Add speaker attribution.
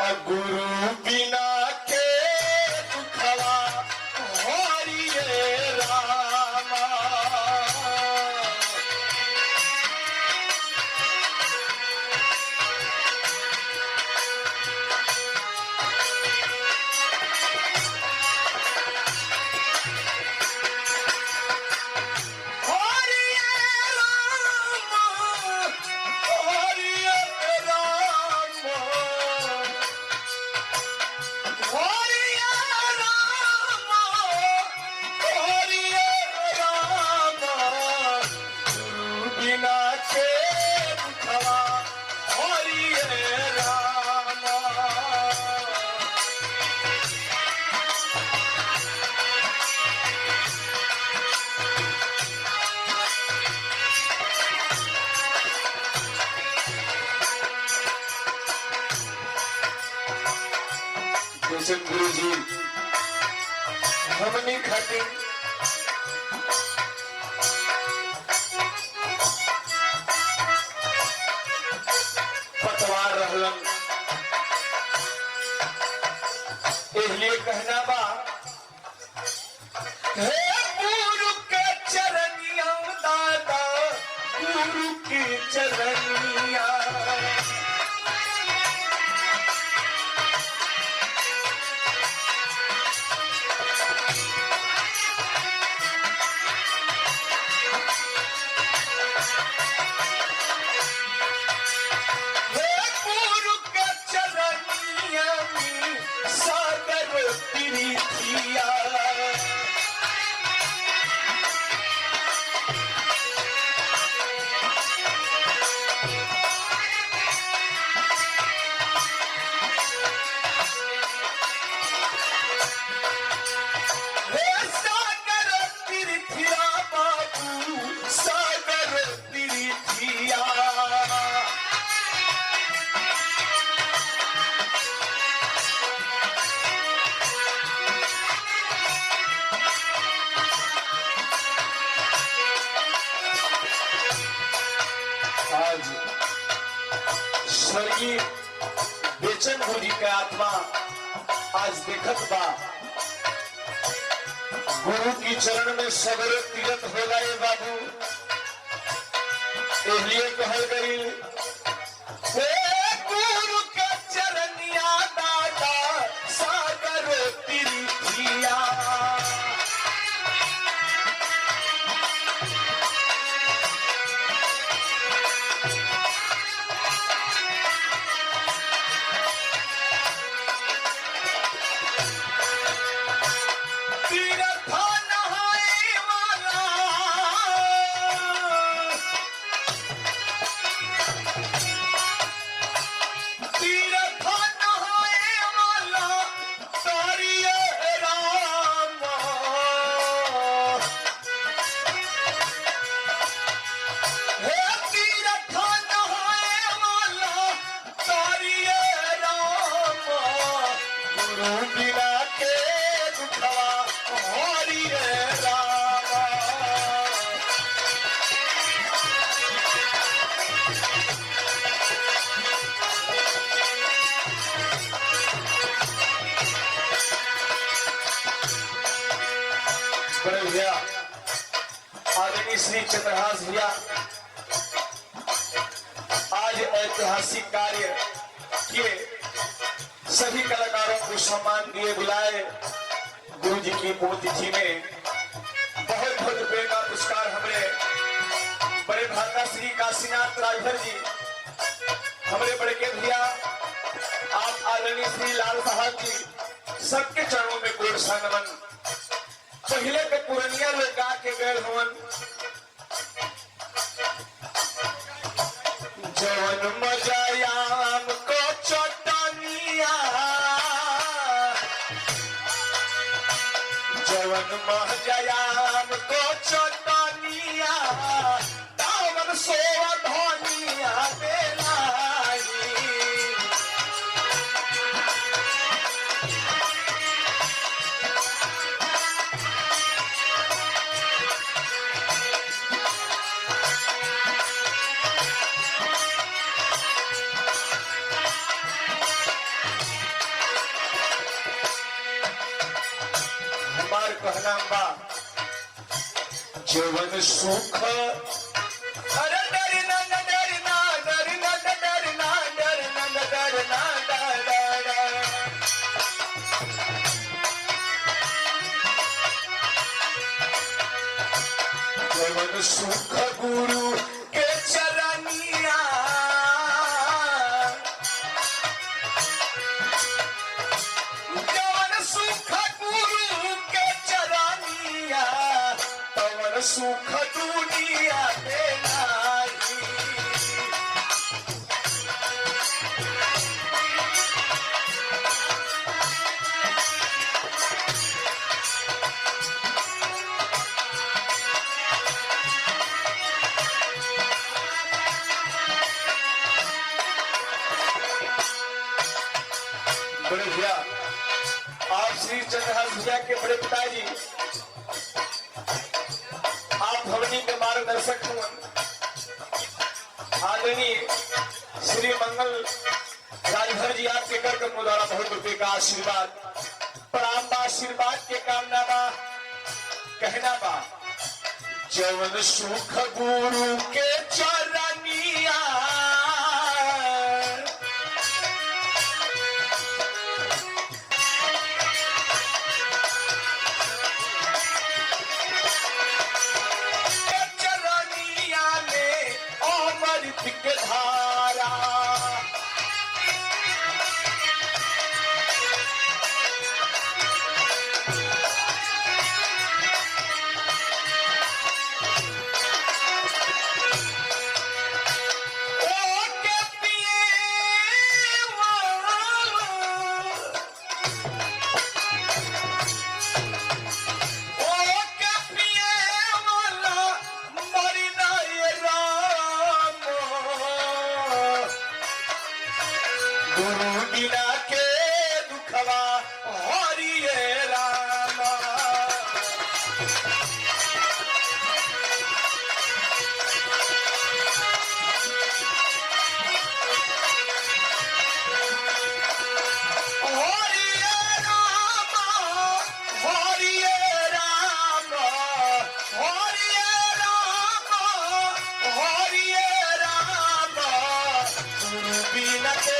Speaker 1: गुरु बिना के दुखवा हरिये रामा। गुरु जी हमनी खातिर पतवार रहलन, इसलिए कहना बा हे गुरु के चरनिया दादा, गुरु की चरनिया। स्वर्गीय बेचन गुरु का आत्मा आज देखत बा गुरु की चरण में सगरे तीरथ हो गए बाबू। इसलिए कहल गई गुरु के चरनिया दादा, सागर तीर्थिया। आदरणीय श्री चंद्रहास भैया आज ऐतिहासिक कार्य किए, सभी कलाकारों को सम्मान दिए बुलाए। गुरु जी की पुण्यतिथि में बहुत बहुत रुपए का पुरस्कार हमारे बड़े भ्राता श्री काशीनाथ राजभर जी, हमारे बड़े के भैया आप आदरणीय श्री लाल साहब जी, सबके चरणों में कोट सा नमन। पहले के पुरनिया लोग गा के गए हवन, जवन मजायाम को चटनिया, जवन मजायाम को चटनिया, दावन सोवा धनिया बेलाई। कहना बा जवन सुख अरे डरना न डरना डरना न डरना डरना न डरना जवन सुख गुरु के चरनिया जवन सुख गुरु के चरनिया तवन सुख दुनिया में नाही बड़े भैया आप श्री चंद्रहास भैया के बड़े पिताजी आप भवनी के मार्गदर्शक हुए आदरणीय श्री मंगल राजभर जी आपके कर कमों द्वारा बहुत रुपये का आशीर्वाद प्रणाम बा आशीर्वाद के कामना बा कहना बा जवन सुख गुरु के चरनिया के धारा गुरु बिना के दुखवा हरिये रामा हरिये रामा हरिये रामा हरिये रामा हरिये रामा गुरु बिना के